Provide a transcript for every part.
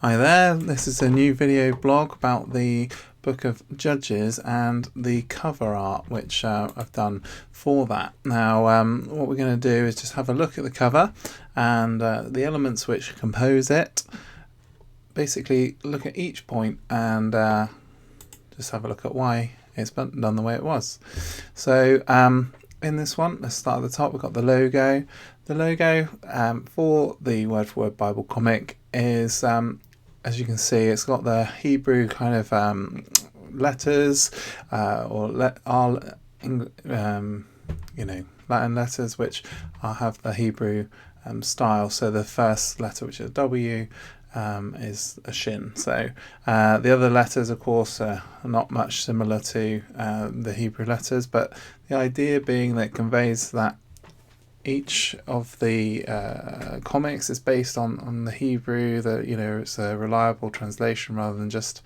Hi there, this is a new video blog about the book of Judges and the cover art which I've done for that. Now what we're going to do is just have a look at the cover and the elements which compose it. Basically look at each point and just have a look at why it's done the way it was. So in this one, let's start at the top. We've got the logo. The logo for the Word for Word Bible comic is as you can see, it's got the Hebrew kind of letters Latin letters which have the Hebrew style. So the first letter, which is W, is a shin. So the other letters, of course, are not much similar to the Hebrew letters, but the idea being that it conveys that each of the comics is based on the Hebrew, that it's a reliable translation rather than just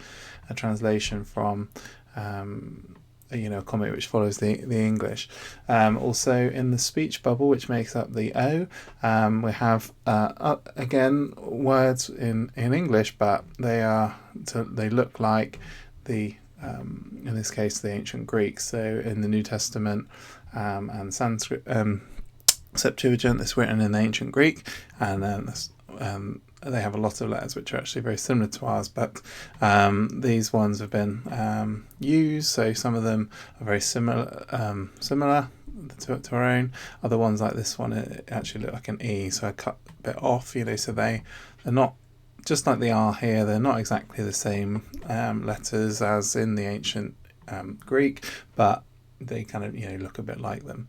a translation from a comic which follows the English. Also in the speech bubble, which makes up the O, we have again words in English, but they look like the in this case the ancient Greek. So in the New Testament and Sanskrit Septuagint, it's written in ancient Greek, and they have a lot of letters which are actually very similar to ours, but these ones have been used, so some of them are very similar to our own. Other ones, like this one, it actually look like an E, so I cut a bit off, so they're not just like they are here. They're not exactly the same letters as in the ancient Greek, but they kind of look a bit like them.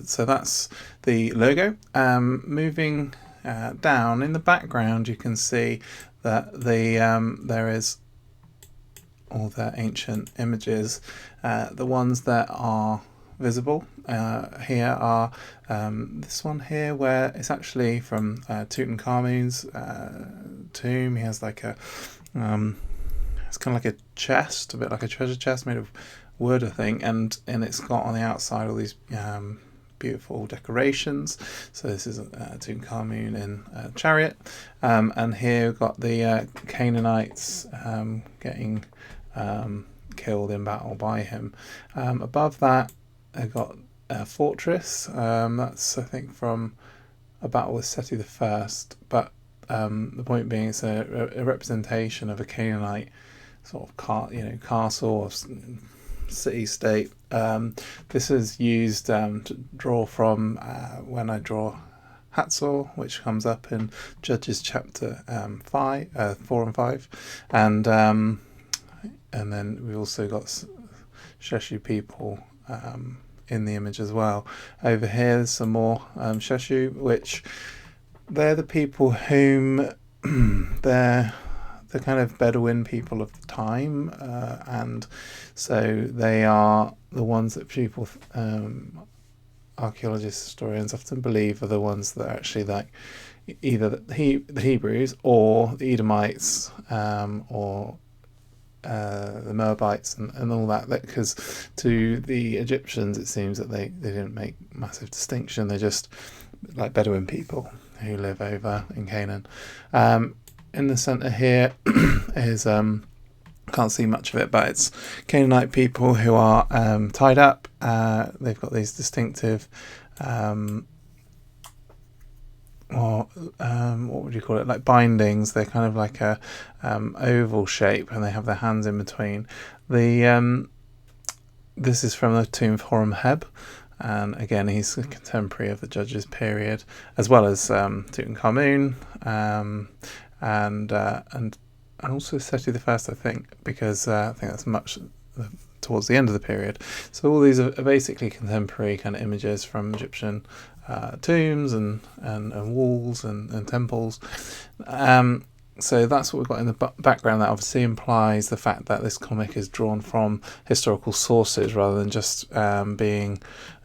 So that's the logo. Moving down in the background, you can see that there is all the ancient images. The ones that are visible here are this one here, where it's actually from Tutankhamun's tomb. He has like a it's kind of like a chest, a bit like a treasure chest made of wood, I think, and it's got on the outside all these beautiful decorations. So this is Tutankhamun in a chariot, and here we've got the Canaanites getting killed in battle by him. Above that, I've got a fortress. That's, I think, from a battle with Seti the First, but the point being, it's a representation of a Canaanite sort of castle or city-state. This is used to draw from when I draw Hatzor, which comes up in Judges chapter 4 and 5, and then we also got Sheshu people in the image as well. Over here, there's some more Sheshu, which they're the people whom they're the kind of Bedouin people of the time, and so they are the ones that people, archaeologists, historians often believe are the ones that are actually like either the Hebrews or the Edomites, or the Moabites and all that, because to the Egyptians it seems that they didn't make massive distinction. They're just like Bedouin people who live over in Canaan. In the centre here is can't see much of it, but it's Canaanite people who are tied up. They've got these distinctive what would you call it, like bindings. They're kind of like a oval shape, and they have their hands in between. This is from the tomb of Horemheb, and again he's a contemporary of the Judges period, as well as Tutankhamun, and also Seti the First, I think, because I think that's much towards the end of the period. So all these are basically contemporary kind of images from Egyptian tombs and walls and temples. So that's what we've got in the background. That obviously implies the fact that this comic is drawn from historical sources rather than just being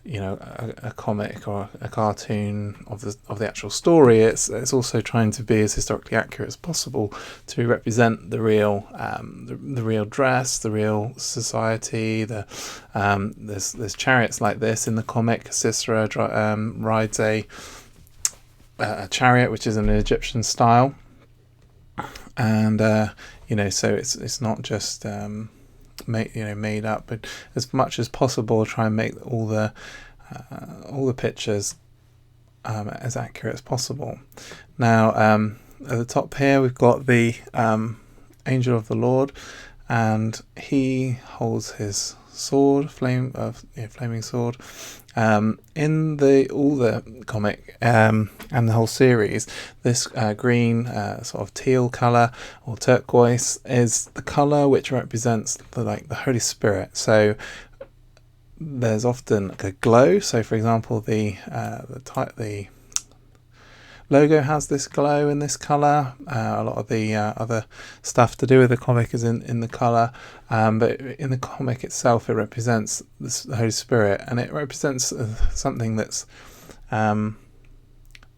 a comic or a cartoon of the actual story. It's also trying to be as historically accurate as possible to represent the real dress, the real society. There's chariots like this in the comic. Sisera rides a a chariot, which is an Egyptian style, and so it's not just made up, but as much as possible, try and make all the pictures as accurate as possible. Now, at the top here, we've got the angel of the Lord, and he holds his sword, flaming sword. In all the comic and the whole series, this green sort of teal color or turquoise is the color which represents the Holy Spirit. So there's often a glow. So, for example, the logo has this glow in this color. A lot of the other stuff to do with the comic is in the color, but in the comic itself, it represents the Holy Spirit, and it represents something that's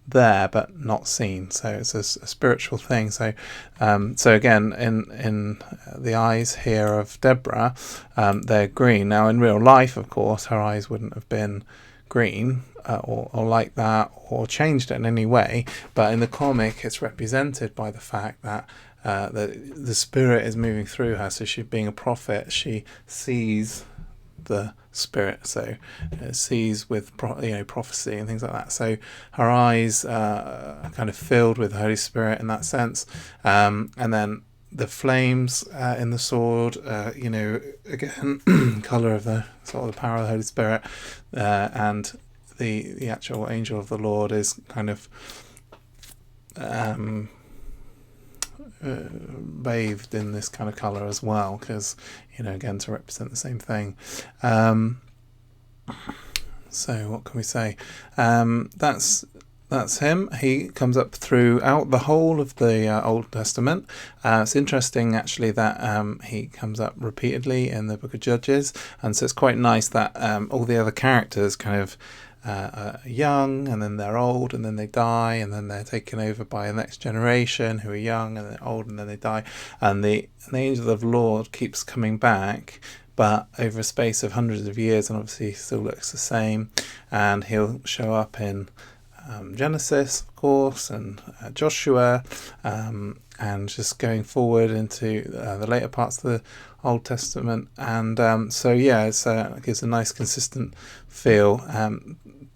there but not seen. So it's a spiritual thing. So again, in the eyes here of Debra, they're green. Now, in real life, of course, her eyes wouldn't have been green or like that, or changed in any way, but in the comic it's represented by the fact that the Spirit is moving through her. So she, being a prophet, she sees the Spirit, so sees with prophecy and things like that. So her eyes are kind of filled with the Holy Spirit in that sense, and then the flames in the sword, again, color of the sort of the power of the Holy Spirit, and the actual angel of the Lord is kind of bathed in this kind of color as well, because again, to represent the same thing. So what can we say? That's him. He comes up throughout the whole of the Old Testament. It's interesting, actually, that he comes up repeatedly in the Book of Judges, and so it's quite nice that all the other characters kind of are young, and then they're old, and then they die, and then they're taken over by the next generation who are young, and they're old, and then they die. And the angel of the Lord keeps coming back, but over a space of hundreds of years, and obviously still looks the same. And he'll show up in Genesis, of course, and Joshua, and just going forward into the later parts of the Old Testament. And it gives a nice consistent feel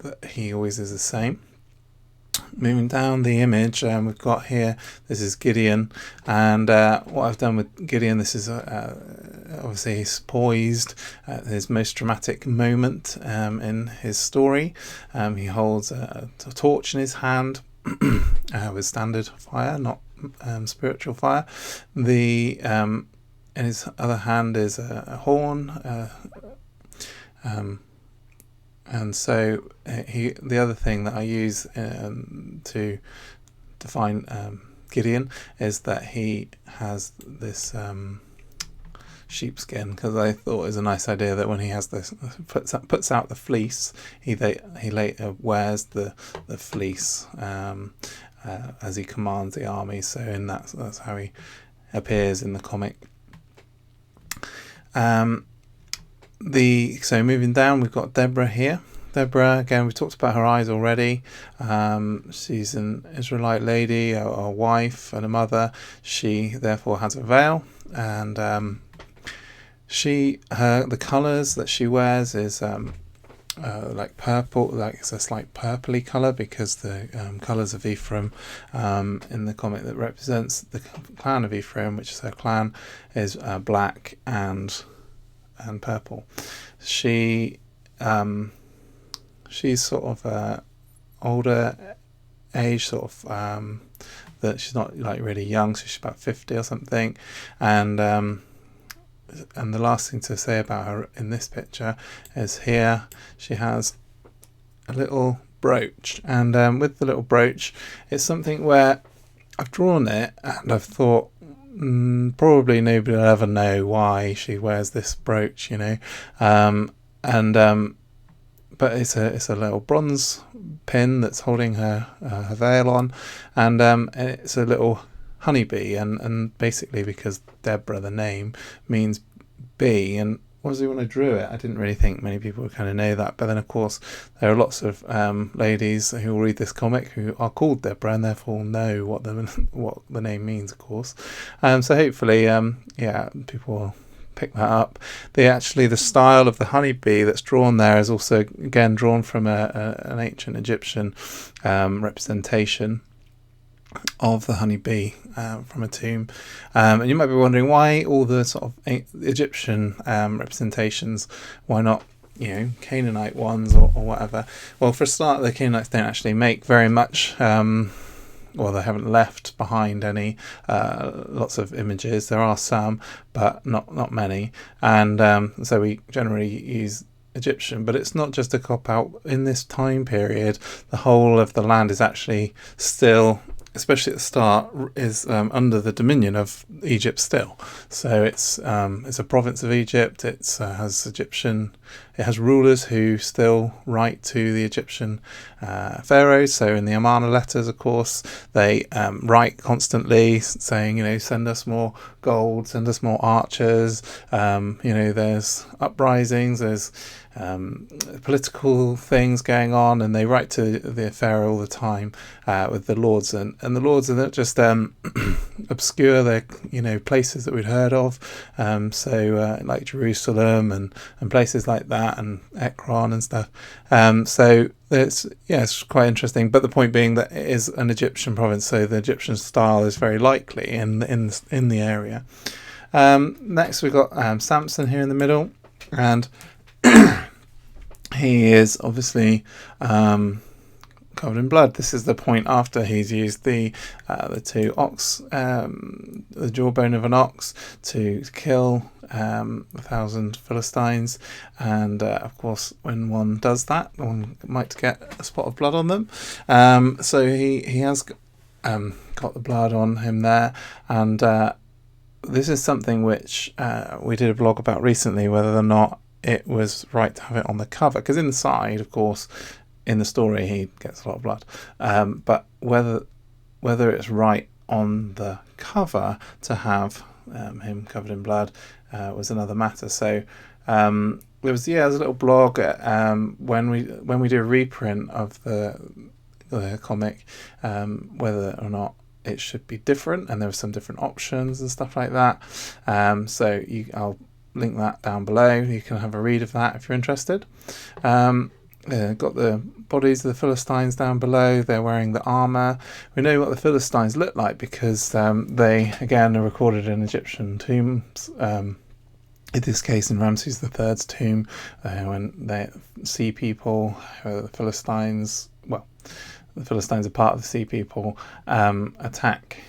that he always is the same. Moving down the image, we've got here, this is Gideon, and what I've done with Gideon, this is obviously he's poised at his most dramatic moment in his story. He holds a torch in his hand with standard fire, not spiritual fire. In his other hand is a horn, and so the other thing that I use to define Gideon is that he has this sheepskin, because I thought it was a nice idea that when he has this, puts out the fleece, he later wears the fleece as he commands the army. So that's how he appears in the comic. So moving down, we've got Debra here. Debra, again, we talked about her eyes already. She's an Israelite lady, a wife and a mother. She therefore has a veil, and the colours that she wears is like purple, like it's a slight purpley colour, because the colours of Ephraim in the comic that represents the clan of Ephraim, which is her clan, is black and purple. She's sort of older age, sort of that she's not like really young, so she's about 50 or something. And the last thing to say about her in this picture is here she has a little brooch, and with the little brooch, it's something where I've drawn it and I've thought, probably nobody will ever know why she wears this brooch, but it's a little bronze pin that's holding her veil on, and it's a little honeybee, and basically because Debra, the name, means bee, and obviously when I drew it, I didn't really think many people would kind of know that. But then, of course, there are lots of ladies who will read this comic who are called Debra and therefore know what the name means, of course. So hopefully, people will pick that up. The style of the honeybee that's drawn there is also again drawn from an ancient Egyptian representation of the honeybee from a tomb, and you might be wondering why all the sort of Egyptian representations, why not Canaanite ones or whatever. Well, for a start, the Canaanites don't actually make very much, well, they haven't left behind any lots of images. There are some, but not many, and so we generally use Egyptian. But it's not just a cop out. In this time period, the whole of the land is actually still, especially at the start, is under the dominion of Egypt still. So it's a province of Egypt. It has rulers who still write to the Egyptian pharaohs. So in the Amarna letters, of course, they write constantly saying, send us more gold, send us more archers. There's uprisings, there's political things going on, and they write to the pharaoh all the time with the lords, and the lords are not just obscure, they're places that we'd heard of, like Jerusalem and places like that, and Ekron and stuff. So it's quite interesting. But the point being that it is an Egyptian province, so the Egyptian style is very likely in the area. Next we've got Sampson here in the middle, and he is obviously covered in blood. This is the point after he's used the two ox, the jawbone of an ox, to kill 1,000 Philistines, and of course, when one does that, one might get a spot of blood on them. So he has got the blood on him there, and this is something which we did a blog about recently, whether or not it was right to have it on the cover, because inside, of course, in the story he gets a lot of blood, but whether it's right on the cover to have him covered in blood was another matter. So there's a little blog when we do a reprint of the comic, whether or not it should be different, and there are some different options and stuff like that. I'll link that down below. You can have a read of that if you're interested. Got the bodies of the Philistines down below. They're wearing the armour. We know what the Philistines look like because they, again, are recorded in Egyptian tombs. In this case, in Ramses III's tomb, when they sea people, the Philistines are part of the sea people, attack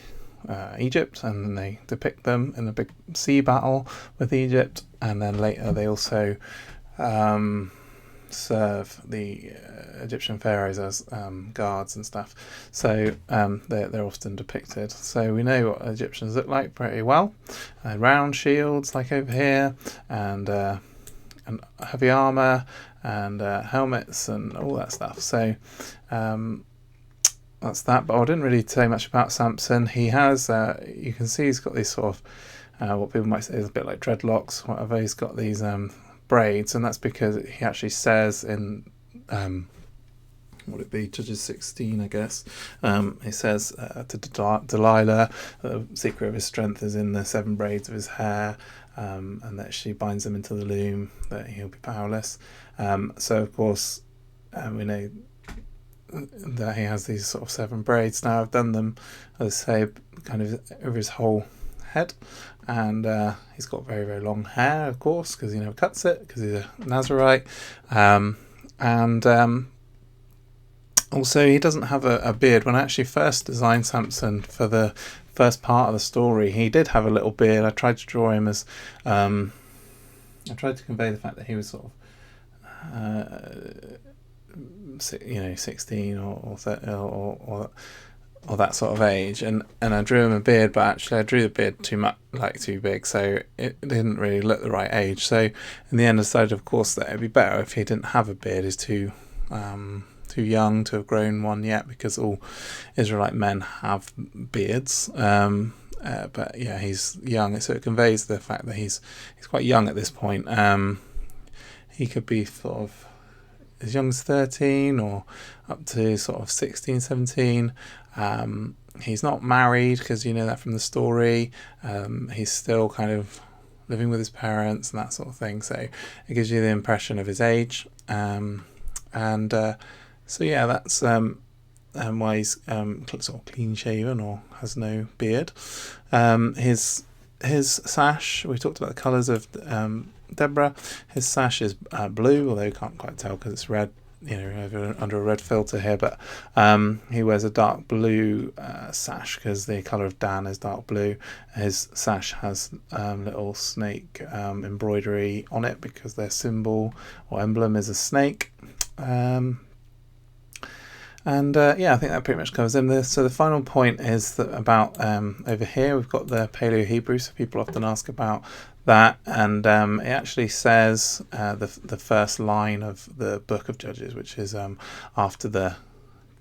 Egypt, and then they depict them in a big sea battle with Egypt, and then later they also serve the Egyptian pharaohs as guards and stuff. So they're often depicted. So we know what Egyptians look like pretty well. Round shields like over here, and heavy armour, and helmets and all that stuff. So that's that. But I didn't really say much about Sampson. He has, you can see he's got these sort of what people might say is a bit like dreadlocks, whatever. He's got these braids, and that's because he actually says in Judges 16, I guess, he says to Delilah, the secret of his strength is in the 7 braids of his hair, and that she binds them into the loom, that he'll be powerless. So of course we know that he has these sort of 7 braids. Now I've done them, as I say, kind of over his whole head, and he's got very, very long hair, of course, because he never cuts it, because he's a Nazarite, and also he doesn't have a beard. When I actually first designed Sampson for the first part of the story, he did have a little beard. I tried to draw him as I tried to convey the fact that he was sort of 16 or that sort of age, and I drew him a beard, but actually I drew the beard too big, so it didn't really look the right age. So in the end I decided, of course, that it'd be better if he didn't have a beard. He's too young to have grown one yet, because all Israelite men have beards, but yeah, he's young, so it conveys the fact that he's quite young at this point. He could be sort of as young as 13 or up to sort of 16, 17. He's not married, because you know that from the story. He's still kind of living with his parents and that sort of thing, so it gives you the impression of his age. So yeah, that's why he's sort of clean shaven or has no beard. His sash, we talked about the colours of Debra. His sash is blue, although you can't quite tell because it's red, you know, under a red filter here, but he wears a dark blue sash because the colour of Dan is dark blue. His sash has little snake embroidery on it because their symbol or emblem is a snake. Yeah, I think that pretty much covers him. So the final point is that about over here we've got the Paleo Hebrew, so people often ask about that, and it actually says the first line of the book of Judges, which is after the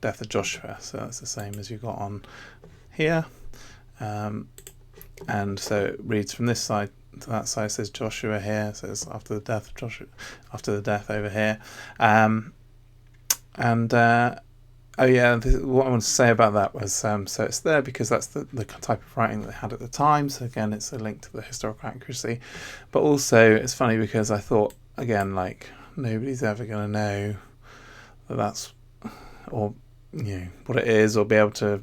death of Joshua, so that's the same as you got on here, and so it reads from this side to that side. It says Joshua here, so it's after the death of Joshua, after the death over here. Oh yeah, what I want to say about that was, so it's there because that's the type of writing that they had at the time, so again it's a link to the historical accuracy, but also it's funny because I thought, again, like, nobody's ever going to know that that's, or you know, what it is, or be able to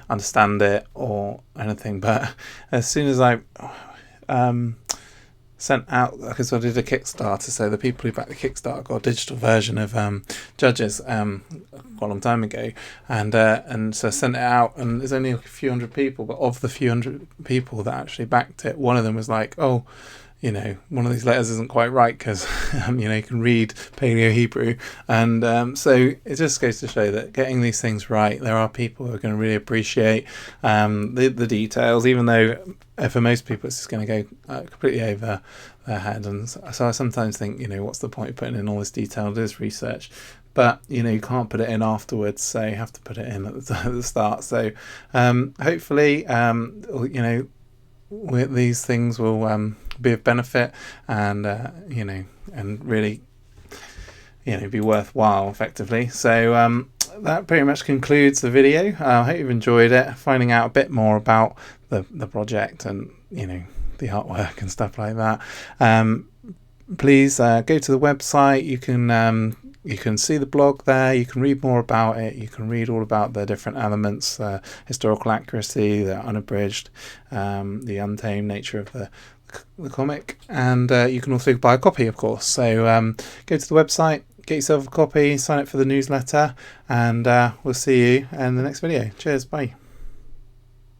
understand it or anything, but as soon as I sent out, because I did a Kickstarter, so the people who backed the Kickstarter got a digital version of Judges quite a long time ago, and so I sent it out, and there's only a few hundred people, but of the few hundred people that actually backed it, one of them was like, oh, you know, one of these letters isn't quite right because you know, you can read Paleo Hebrew, and so it just goes to show that getting these things right, there are people who are going to really appreciate the details, even though for most people it's just going to go completely over their head. And so I sometimes think, you know, what's the point of putting in all this detail? It is research, but you know, you can't put it in afterwards, so you have to put it in at the start. So hopefully, you know, these things will be of benefit, and you know, and really, you know, be worthwhile effectively. So that pretty much concludes the video. I hope you've enjoyed it, finding out a bit more about the project and, you know, the artwork and stuff like that. Please go to the website. You can see the blog there, you can read more about it, you can read all about the different elements, historical accuracy, the unabridged, the untamed nature of the comic, and you can also buy a copy, of course. So go to the website, get yourself a copy, sign up for the newsletter, and we'll see you in the next video. Cheers, bye.